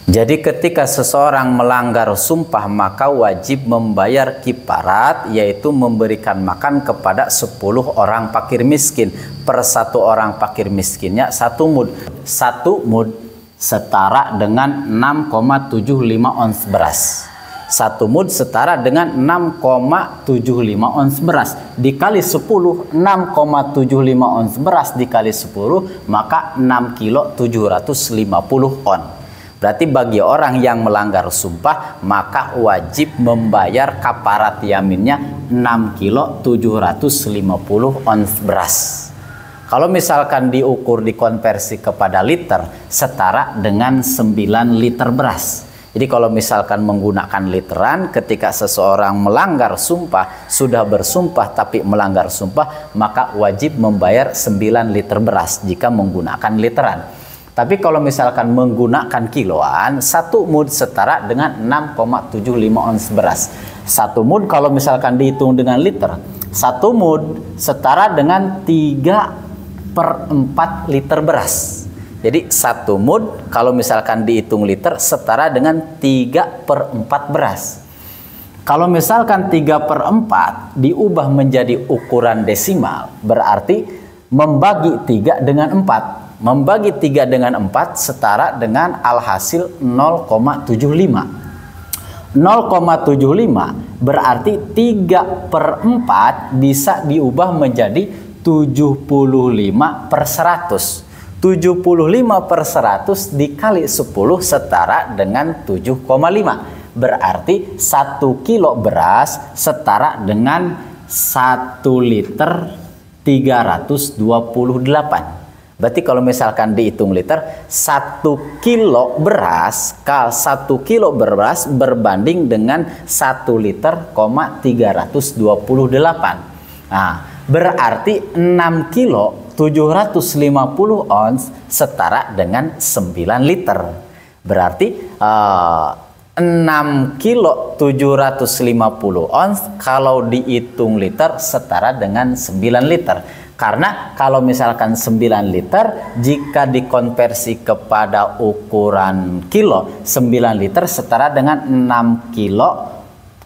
Jadi ketika seseorang melanggar sumpah maka wajib membayar kifarat, yaitu memberikan makan kepada 10 orang fakir miskin. Per 1 orang fakir miskinnya 1 mud. 1 mud setara dengan 6,75 ons beras. 1 mud setara dengan 6,75 ons beras. Dikali 10, 6,75 ons beras dikali 10, maka 6 kilo 750 on. Berarti bagi orang yang melanggar sumpah maka wajib membayar kafarat yaminnya 6 kilo 750 ons beras. Kalau misalkan diukur dikonversi kepada liter, setara dengan 9 liter beras. Jadi kalau misalkan menggunakan literan, ketika seseorang melanggar sumpah, sudah bersumpah tapi melanggar sumpah, maka wajib membayar 9 liter beras jika menggunakan literan. Tapi kalau misalkan menggunakan kiloan, 1 mud setara dengan 6,75 ons beras. 1 mud kalau misalkan dihitung dengan liter, 1 mud setara dengan 3/4 liter beras. Jadi 1 mud kalau misalkan dihitung liter setara dengan 3/4 beras. Kalau misalkan 3/4 diubah menjadi ukuran desimal, berarti membagi 3 dengan 4. Membagi 3 dengan 4 setara dengan alhasil 0,75. 0,75 berarti 3/4 bisa diubah menjadi 75/100. 75/100 dikali 10 setara dengan 7,5. Berarti 1 kilo beras setara dengan 1 liter 328. Berarti kalau misalkan dihitung liter, 1 kilo beras, 1 kilo beras berbanding dengan 1 liter, 328. Nah, berarti 6 kilo 750 ons setara dengan 9 liter. Berarti 6 kilo 750 ons kalau dihitung liter setara dengan 9 liter. Karena kalau misalkan 9 liter jika dikonversi kepada ukuran kilo, 9 liter setara dengan 6 kilo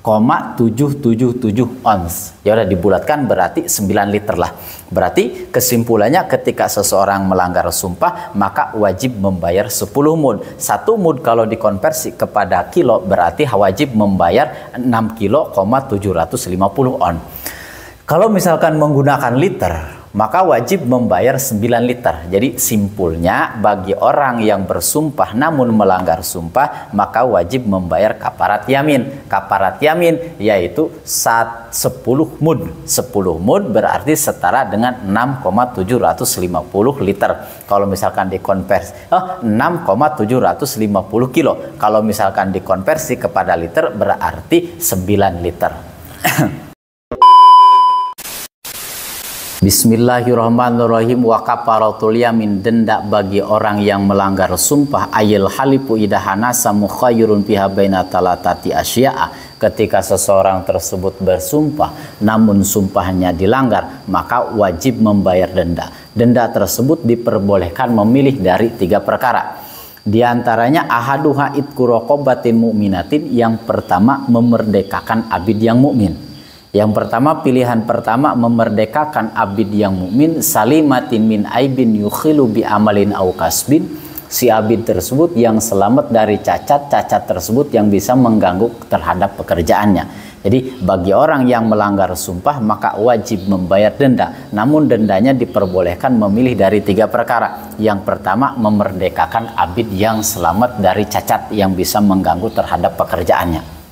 777 ons. Ya udah dibulatkan berarti 9 liter lah. Berarti kesimpulannya ketika seseorang melanggar sumpah maka wajib membayar 10 mud. 1 mud kalau dikonversi kepada kilo berarti wajib membayar 6 kilo 750 on. Kalau misalkan menggunakan liter maka wajib membayar 9 liter. Jadi simpulnya bagi orang yang bersumpah namun melanggar sumpah maka wajib membayar kafarat yamin. Kafarat yamin yaitu 10 mud. 10 mud berarti setara dengan 6,750 liter. Kalau misalkan dikonversi 6,750 kilo. Kalau misalkan dikonversi kepada liter berarti 9 liter. Bismillahirrahmanirrahim. Wa kafaratul yamin, denda bagi orang yang melanggar sumpah, ayil halifu idahanasa mukhayyirun fiha baina talatati asya'a. Ketika seseorang tersebut bersumpah namun sumpahnya dilanggar maka wajib membayar denda. Denda tersebut diperbolehkan memilih dari 3 perkara. Di antaranya ahaduha itqu raqabatin mu'minatin, yang pertama memerdekakan abid yang mukmin. Yang pertama, pilihan pertama memerdekakan abid yang mukmin salimatin min aibin yukhilu bi amalin au kasbin. Si abid tersebut yang selamat dari cacat tersebut yang bisa mengganggu terhadap pekerjaannya. Jadi bagi orang yang melanggar sumpah maka wajib membayar denda. Namun dendanya diperbolehkan memilih dari 3 perkara. Yang pertama, memerdekakan abid yang selamat dari cacat yang bisa mengganggu terhadap pekerjaannya.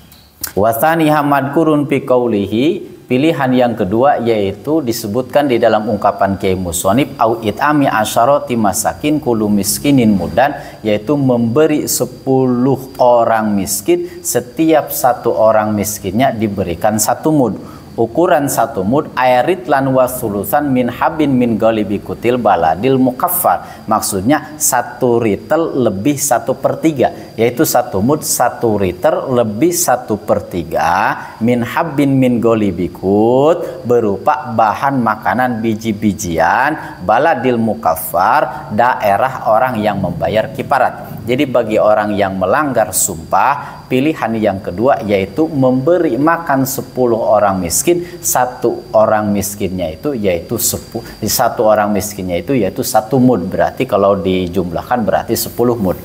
Wasaniha madkurun fi qaulihi, pilihan yang kedua yaitu disebutkan di dalam ungkapan Kiai Musonib au it'ami asyarati masakin kullu miskinin mudan, yaitu memberi 10 orang miskin, setiap 1 orang miskinnya diberikan 1 mud. Ukuran 1 mud airitlan wasulusan min habin min galibi kutil baladil mukaffar. Maksudnya 1 ritel lebih 1/3, yaitu 1 mud 1 liter lebih 1/3 min habin min galibi kut, berupa bahan makanan biji-bijian baladil mukaffar, daerah orang yang membayar kifarat. Jadi bagi orang yang melanggar sumpah, pilihan yang kedua yaitu memberi makan 10 orang miskin. Satu orang miskinnya itu yaitu 1 mud. Berarti kalau dijumlahkan berarti 10 mud.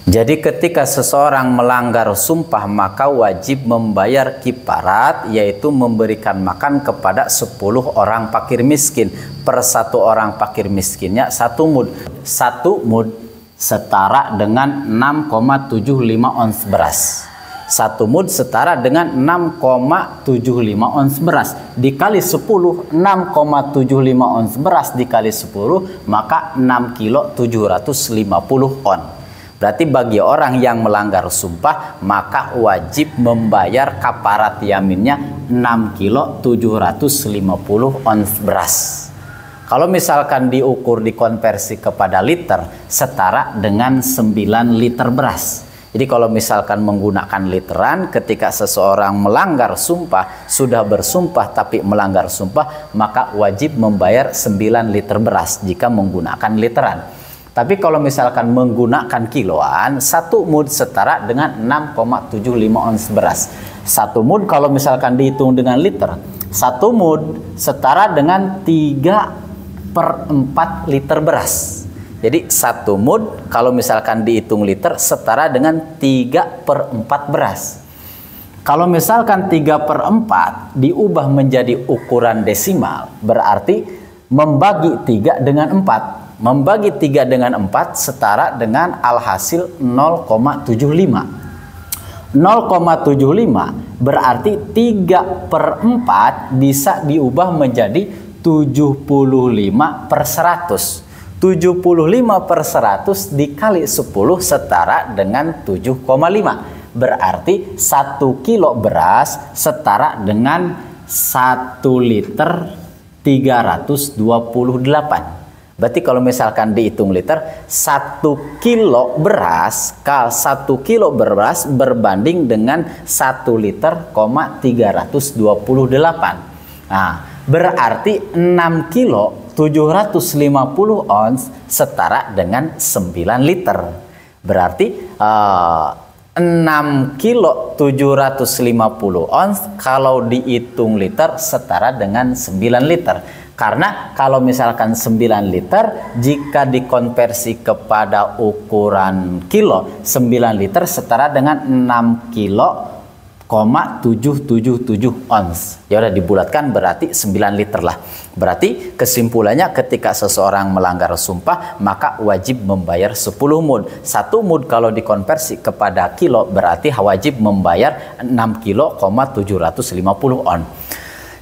Jadi ketika seseorang melanggar sumpah maka wajib membayar kifarat, yaitu memberikan makan kepada 10 orang fakir miskin. Per 1 orang fakir miskinnya 1 mud. 1 mud setara dengan 6,75 ons beras. 1 mud setara dengan 6,75 ons beras. Dikali 10, 6,75 ons beras dikali 10, maka 6 kilo 750 on. Berarti bagi orang yang melanggar sumpah maka wajib membayar kafarat yaminnya 6 kilo 750 ons beras. Kalau misalkan diukur dikonversi kepada liter, setara dengan 9 liter beras. Jadi kalau misalkan menggunakan literan, ketika seseorang melanggar sumpah, sudah bersumpah tapi melanggar sumpah, maka wajib membayar 9 liter beras jika menggunakan literan. Tapi kalau misalkan menggunakan kiloan, 1 mud setara dengan 6,75 ons beras. 1 mud kalau misalkan dihitung dengan liter, 1 mud setara dengan 3/4 liter beras. Jadi 1 mud kalau misalkan dihitung liter setara dengan 3/4 beras. Kalau misalkan 3/4 diubah menjadi ukuran desimal, berarti membagi 3 dengan 4. Membagi 3 dengan 4 setara dengan alhasil 0,75. 0,75 berarti 3/4 bisa diubah menjadi 75/100. 75/100 dikali 10 setara dengan 7,5. Berarti 1 kilo beras setara dengan 1 liter 328. Berarti kalau misalkan dihitung liter, 1 kilo beras berbanding dengan 1 liter 328. Nah, berarti 6 kilo 750 ons setara dengan 9 liter. Berarti 6 kilo 750 ons kalau dihitung liter setara dengan 9 liter. Karena kalau misalkan 9 liter, jika dikonversi kepada ukuran kilo, 9 liter setara dengan 6 kilo 777 ons. Ya udah dibulatkan berarti 9 liter lah. Berarti kesimpulannya ketika seseorang melanggar sumpah maka wajib membayar 10 mud. 1 mud kalau dikonversi kepada kilo berarti wajib membayar 6 kilo 750 on.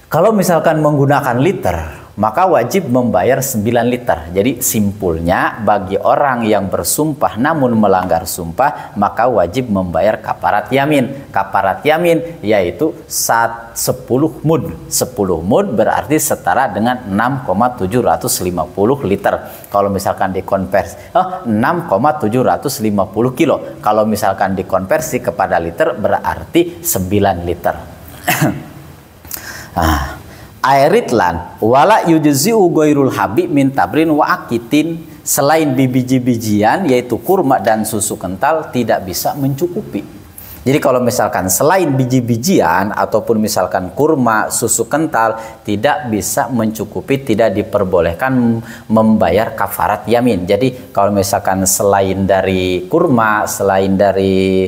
Kalau misalkan menggunakan liter maka wajib membayar 9 liter. Jadi simpulnya bagi orang yang bersumpah namun melanggar sumpah maka wajib membayar kafarat yamin. Kafarat yamin yaitu 10 mud. 10 mud berarti setara dengan 6,750 liter. Kalau misalkan dikonversi 6,750 kilo. Kalau misalkan dikonversi kepada liter berarti 9 liter. Airitlan wala yujzi'u ghairul habib min tabrin wa akitin, selain biji-bijian yaitu kurma dan susu kental tidak bisa mencukupi. Jadi kalau misalkan selain biji-bijian ataupun misalkan kurma, susu kental tidak bisa mencukupi, tidak diperbolehkan membayar kafarat yamin. Jadi kalau misalkan selain dari kurma, selain dari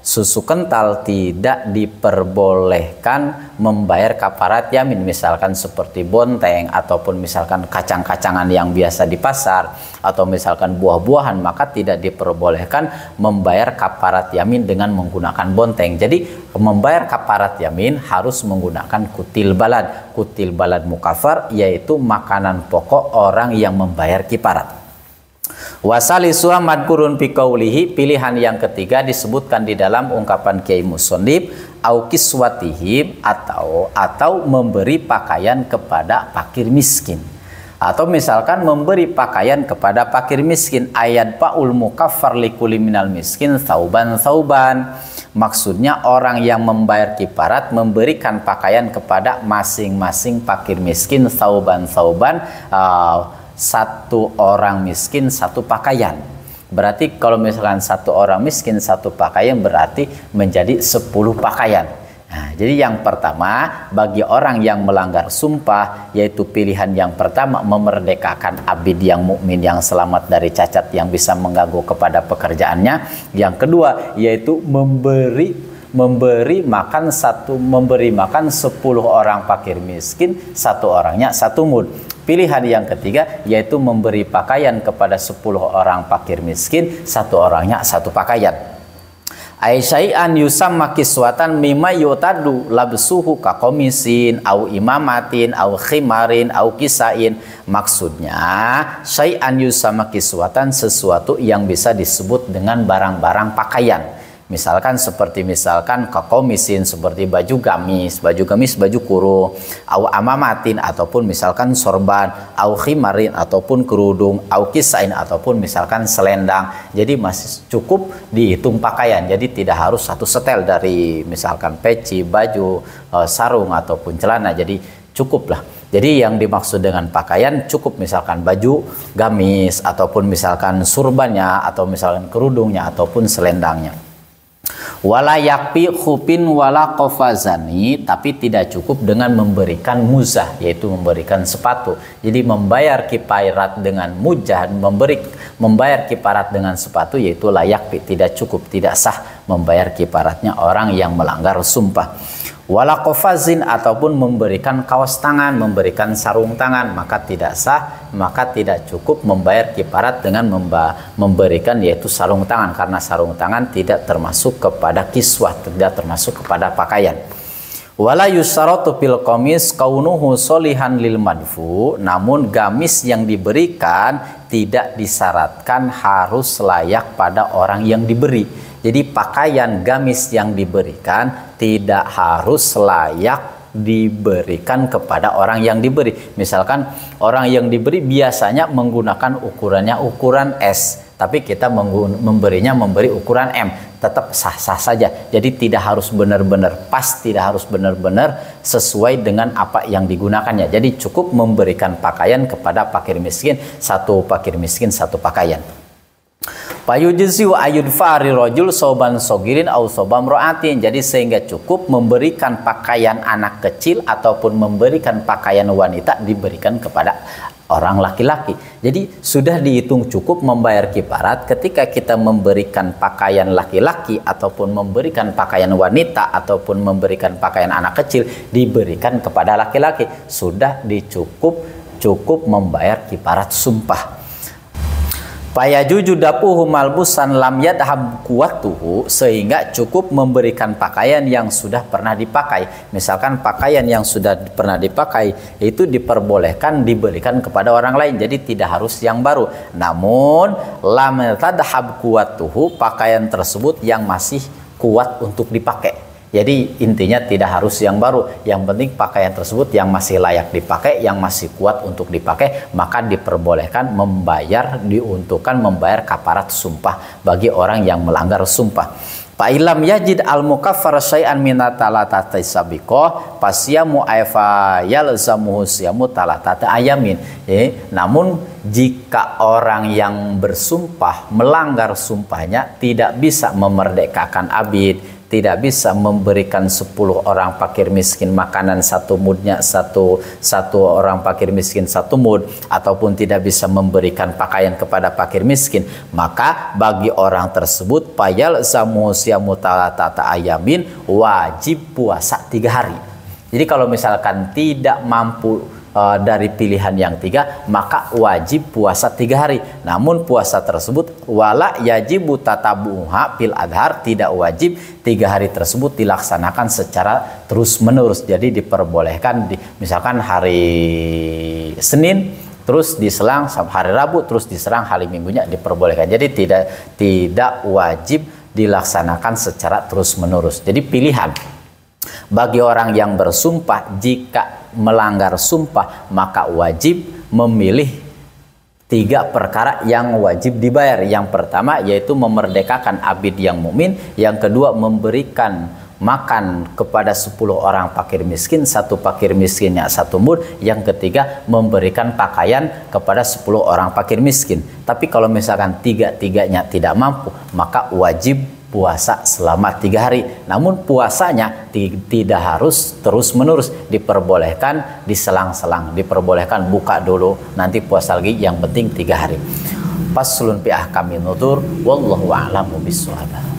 susu kental tidak diperbolehkan membayar kafarat yamin, misalkan seperti bonteng ataupun misalkan kacang-kacangan yang biasa di pasar atau misalkan buah-buahan, maka tidak diperbolehkan membayar kafarat yamin dengan menggunakan bonteng. Jadi membayar kafarat yamin harus menggunakan kutil balad. Kutil balad mukafar yaitu makanan pokok orang yang membayar kifarat. Wasalisuha madkurun fi qaulihi, pilihan yang ketiga disebutkan di dalam ungkapan Kiai Musonib, au kiswatihim, atau memberi pakaian kepada fakir miskin. Atau misalkan memberi pakaian kepada fakir miskin, ayat paul mukaffar likulli minal miskin sauban. Maksudnya orang yang membayar kifarat memberikan pakaian kepada masing-masing fakir miskin sauban, 1 orang miskin 1 pakaian. Berarti kalau misalkan satu orang miskin satu pakaian berarti menjadi 10 pakaian. Nah, jadi yang pertama bagi orang yang melanggar sumpah yaitu pilihan yang pertama memerdekakan abid yang mukmin yang selamat dari cacat yang bisa mengganggu kepada pekerjaannya. Yang kedua yaitu memberi makan 10 orang fakir miskin, satu orangnya 1 mud. Pilihan yang ketiga yaitu memberi pakaian kepada 10 orang fakir miskin, satu orangnya 1 pakaian. Aisyai'an yusamma kiswatan mimma yutadu labsuhu kakomisin au imamatin au khimarin au kisain. Maksudnya syai'an yusamma kiswatan sesuatu yang bisa disebut dengan barang-barang pakaian. Misalkan kakomisin seperti baju gamis, baju kurung, au amamatin ataupun misalkan sorban, au khimarin ataupun kerudung, au kisain ataupun misalkan selendang. Jadi masih cukup dihitung pakaian. Jadi tidak harus satu setel dari misalkan peci, baju, sarung ataupun celana. Jadi cukuplah. Jadi yang dimaksud dengan pakaian cukup misalkan baju gamis ataupun misalkan surbannya atau misalkan kerudungnya ataupun selendangnya. Wala yakfi khupin wala qafazani, tapi tidak cukup dengan memberikan muzah yaitu memberikan sepatu. Jadi membayar kifarat dengan mujah, membayar kifarat dengan sepatu yaitu layak tidak cukup, tidak sah membayar kifaratnya orang yang melanggar sumpah. Wala qafazin ataupun memberikan kaos tangan, memberikan sarung tangan, maka tidak sah, maka tidak cukup membayar kifarat dengan memberikan yaitu sarung tangan, karena sarung tangan tidak termasuk kepada kiswah, tidak termasuk kepada pakaian. Wala yusaratu fil qamis kaunuhu solihan lil madfu, namun gamis yang diberikan tidak disyaratkan harus layak pada orang yang diberi. Jadi pakaian gamis yang diberikan tidak harus layak diberikan kepada orang yang diberi. Misalkan orang yang diberi biasanya menggunakan ukurannya ukuran S, tapi kita memberi ukuran M, tetap sah-sah saja. Jadi tidak harus benar-benar pas, tidak harus benar-benar sesuai dengan apa yang digunakannya. Jadi cukup memberikan pakaian kepada fakir miskin, satu pakaian. Payujzi wa ayudfari rojul soban sogirin au sobam roatin. Jadi sehingga cukup memberikan pakaian anak kecil ataupun memberikan pakaian wanita diberikan kepada orang laki-laki. Jadi sudah dihitung cukup membayar kifarat ketika kita memberikan pakaian laki-laki ataupun memberikan pakaian wanita ataupun memberikan pakaian anak kecil diberikan kepada laki-laki. Sudah cukup membayar kifarat sumpah. Payajuju dapuhu malbusan lam yadhab kuwatuhu, sehingga cukup memberikan pakaian yang sudah pernah dipakai. Misalkan pakaian yang sudah pernah dipakai itu diperbolehkan diberikan kepada orang lain, jadi tidak harus yang baru. Namun lam yadhab kuwatuhu, pakaian tersebut yang masih kuat untuk dipakai. Jadi intinya tidak harus yang baru, yang penting pakaian tersebut yang masih layak dipakai, yang masih kuat untuk dipakai, maka diperbolehkan diuntukkan membayar kafarat sumpah bagi orang yang melanggar sumpah. Fa'ilam yajid al-mukaffar syai'an minatalatati sabiqah fasyamu aifa yalzamuhu syamu talatati ayamin. Namun jika orang yang bersumpah melanggar sumpahnya tidak bisa memerdekakan abid, tidak bisa memberikan 10 orang fakir miskin makanan 1 mudnya, satu orang fakir miskin 1 mud, ataupun tidak bisa memberikan pakaian kepada fakir miskin, maka bagi orang tersebut payal zamusyamu talatata ayamin, wajib puasa 3 hari. Jadi kalau misalkan tidak mampu dari pilihan yang 3, maka wajib puasa 3 hari. Namun puasa tersebut wala yajibu tatabuha fil adhar, tidak wajib 3 hari tersebut dilaksanakan secara terus menerus. Jadi diperbolehkan misalkan hari Senin terus diselang hari Rabu, terus diserang hari Minggunya diperbolehkan. Jadi tidak wajib dilaksanakan secara terus menerus. Jadi pilihan bagi orang yang bersumpah, jika melanggar sumpah maka wajib memilih 3 perkara yang wajib dibayar. Yang pertama yaitu memerdekakan abid yang mukmin, yang kedua memberikan makan kepada 10 orang fakir miskin, 1 fakir miskinnya 1 mud, yang ketiga memberikan pakaian kepada 10 orang fakir miskin. Tapi kalau misalkan tiga-tiganya tidak mampu, maka wajib puasa selama 3 hari. Namun puasanya tidak harus terus menerus, diperbolehkan diselang-selang, diperbolehkan buka dulu nanti puasa lagi, yang penting 3 hari. Faslun fi ahkamin nudzur, wallahu a'lamu bissawab.